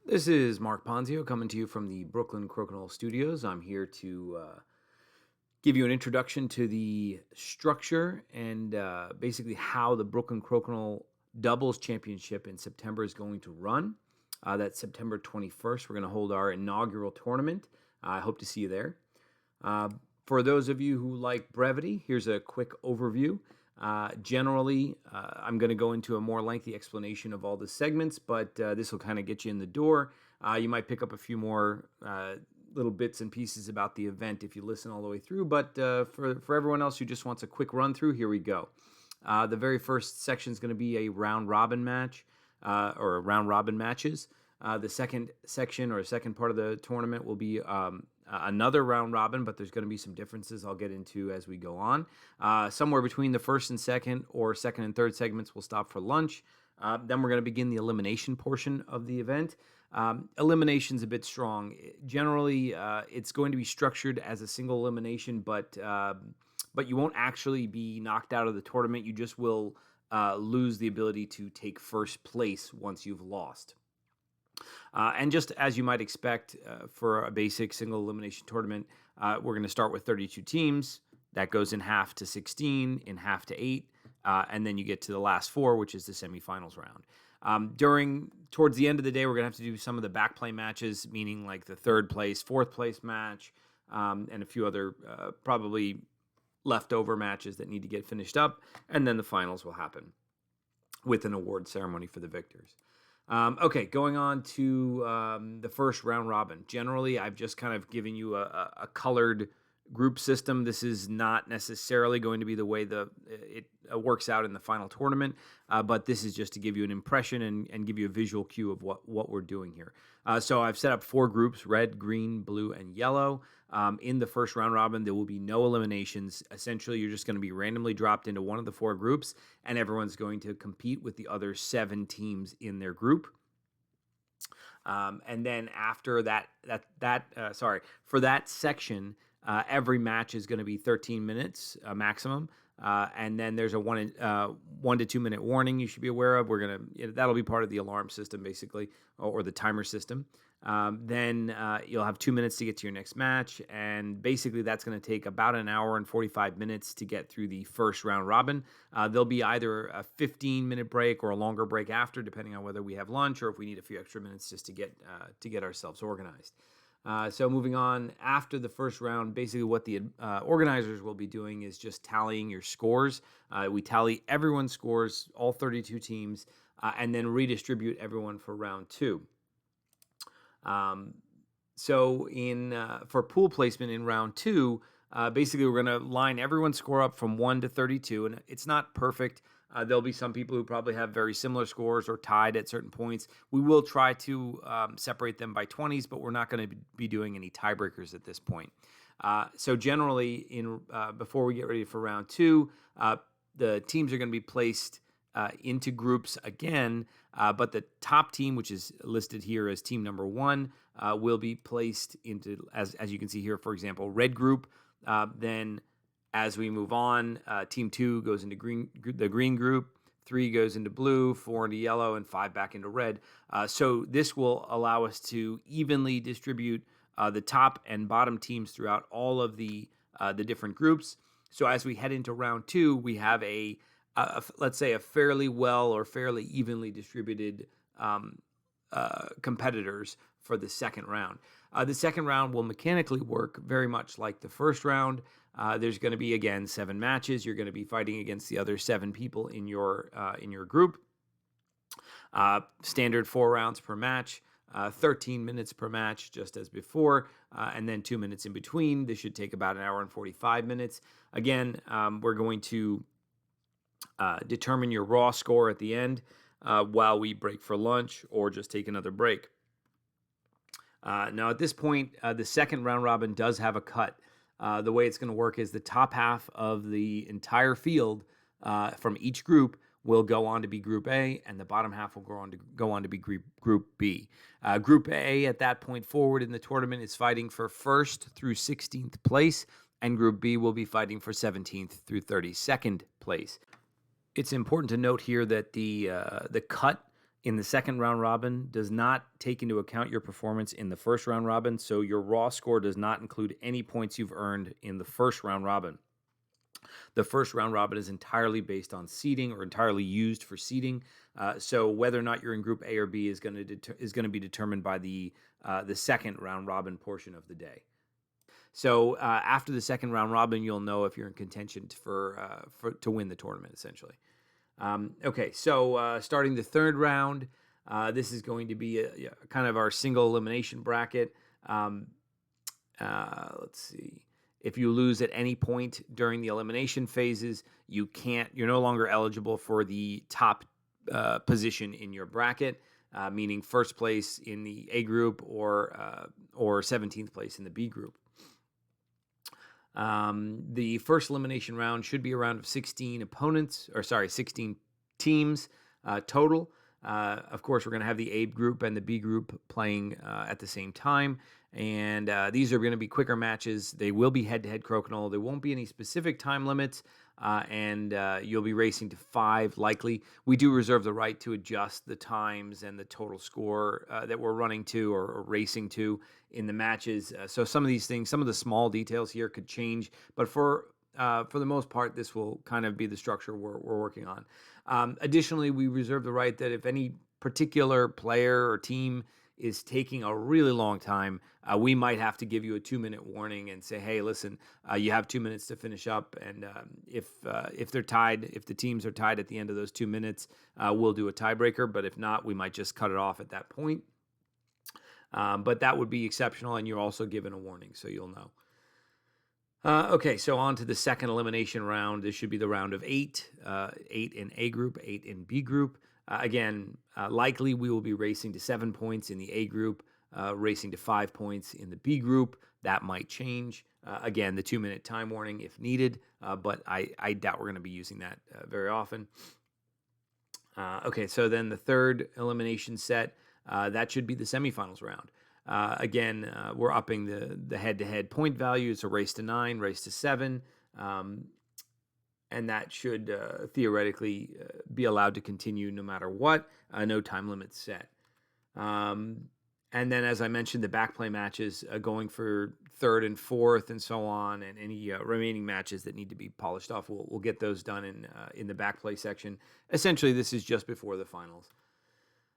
This is Mark Ponzio coming to you from the Brooklyn Crokinole studios. I'm here to give you an introduction to the structure and basically how the Brooklyn Crokinole Doubles Championship in September is going to run. That's September 21st. We're going to hold our inaugural tournament. I hope to see you there. For those of you who like brevity, here's a quick overview. Generally, I'm going to go into a more lengthy explanation of all the segments, but this will kind of get you in the door. You might pick up a few more little bits and pieces about the event if you listen all the way through, but for everyone else who just wants a quick run through, here we go. The very first section is going to be a round-robin match, or round-robin matches. The second section or second part of the tournament will be another round robin, but there's going to be some differences I'll get into as we go on. Somewhere between the first and second or second and third segments, we'll stop for lunch. Then we're going to begin the elimination portion of the event. Elimination's a bit strong. Generally, it's going to be structured as a single elimination, but you won't actually be knocked out of the tournament. You just will lose the ability to take first place once you've lost. And just as you might expect for a basic single elimination tournament, we're going to start with 32 teams. That goes in half to 16, in half to 8, and then you get to the last 4, which is the semifinals round. Towards the end of the day, we're going to have to do some of the backplay matches, meaning like the third place, fourth place match, and a few other probably leftover matches that need to get finished up, and then the finals will happen with an award ceremony for the victors. Okay, going on to the first round robin. Generally, I've just kind of given you a colored group system. This is not necessarily going to be the way it works out in the final tournament, but this is just to give you an impression and give you a visual cue of what we're doing here. So I've set up 4 groups: red, green, blue, and yellow. In the first round robin, there will be no eliminations. Essentially, you're just going to be randomly dropped into one of the 4 groups, and everyone's going to compete with the other 7 teams in their group. And then after for that section, every match is going to be 13 minutes maximum. And then there's a 1 to 2 minute warning you should be aware of. That'll be part of the alarm system, basically, or the timer system. Then you'll have 2 minutes to get to your next match, and basically that's going to take about an hour and 45 minutes to get through the first round robin. There'll be either a 15-minute break or a longer break after, depending on whether we have lunch or if we need a few extra minutes just to get ourselves organized. So moving on, after the first round, basically what the organizers will be doing is just tallying your scores. We tally everyone's scores, all 32 teams, and then redistribute everyone for round 2. For pool placement in round 2, basically we're going to line everyone's score up from 1 to 32, and it's not perfect. There'll be some people who probably have very similar scores or tied at certain points. We will try to separate them by 20s, but we're not going to be doing any tiebreakers at this point. So generally, before we get ready for round 2, the teams are going to be placed into groups again, but the top team, which is listed here as team number 1, will be placed into, as you can see here, for example, red group. Then as we move on, team 2 goes into the green group, 3 goes into blue, 4 into yellow, and 5 back into red. So this will allow us to evenly distribute the top and bottom teams throughout all of the different groups. So as we head into round 2, we have let's say a fairly well or fairly evenly distributed competitors for the second round. The second round will mechanically work very much like the first round. There's going to be, again, 7 matches. You're going to be fighting against the other 7 people in your group. Standard 4 rounds per match, 13 minutes per match, just as before, and then 2 minutes in between. This should take about an hour and 45 minutes. Again, we're going to determine your raw score at the end while we break for lunch or just take another break. Now, at this point, the second round robin does have a cut. The way it's going to work is the top half of the entire field from each group will go on to be Group A, and the bottom half will go on to be Group B. Group A, at that point forward in the tournament, is fighting for 1st through 16th place, and Group B will be fighting for 17th through 32nd place. It's important to note here that the cut in the second round robin does not take into account your performance in the first round robin, so your raw score does not include any points you've earned in the first round robin. The first round robin is entirely based on seeding or entirely used for seeding. So whether or not you're in Group A or B is going to be determined by the second round robin portion of the day. So after the second round robin, you'll know if you're in contention to win the tournament, essentially. Okay, so starting the third round, this is going to be a kind of our single elimination bracket. Let's see. If you lose at any point during the elimination phases, you're no longer eligible for the top position in your bracket, meaning first place in the A group or 17th place in the B group. The first elimination round should be a round of 16 teams total. Of course, we're going to have the A group and the B group playing at the same time. And these are going to be quicker matches. They will be head-to-head Crokinole. There won't be any specific time limits, and you'll be racing to 5 likely. We do reserve the right to adjust the times and the total score that we're running to or racing to in the matches. So some of these things, some of the small details here could change, but for the most part, this will kind of be the structure we're working on. Additionally, we reserve the right that if any particular player or team is taking a really long time, we might have to give you a 2-minute warning and say, hey, listen, you have 2 minutes to finish up. And if they're tied, if the teams are tied at the end of those 2 minutes, we'll do a tiebreaker. But if not, we might just cut it off at that point. But that would be exceptional, and you're also given a warning, so you'll know. Okay, so on to the second elimination round. This should be the round of 8, 8 in A group, 8 in B group. Again, likely we will be racing to 7 points in the A group, racing to 5 points in the B group. That might change. Again, the 2-minute time warning if needed, but I doubt we're going to be using that very often. Okay, so then the third elimination set, that should be the semifinals round. Again, we're upping the head-to-head point value. It's a race to 9, race to 7. And that should theoretically be allowed to continue no matter what. No time limit set. And then, as I mentioned, the backplay matches going for third and fourth and so on, and any remaining matches that need to be polished off, we'll get those done in the backplay section. Essentially, this is just before the finals.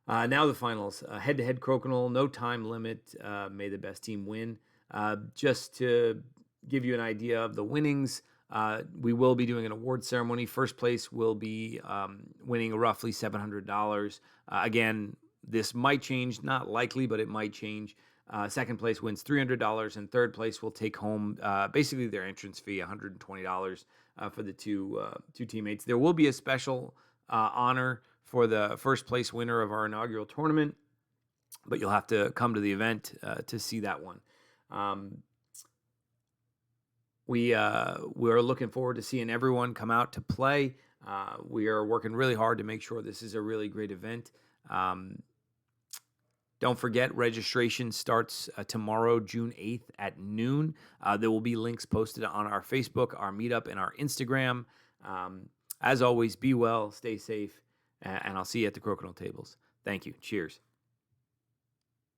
Now the finals. Head-to-head Crokinole, no time limit. May the best team win. Just to give you an idea of the winnings, we will be doing an award ceremony. First place will be winning roughly $700. Again, this might change, not likely, but it might change. Second place wins $300, and third place will take home basically their entrance fee, $120 for the two teammates. There will be a special honor for the first place winner of our inaugural tournament, but you'll have to come to the event to see that one. We're looking forward to seeing everyone come out to play. We are working really hard to make sure this is a really great event. Don't forget, registration starts tomorrow, June 8th at noon. There will be links posted on our Facebook, our Meetup, and our Instagram. As always, be well, stay safe, and I'll see you at the Crokinole tables. Thank you. Cheers.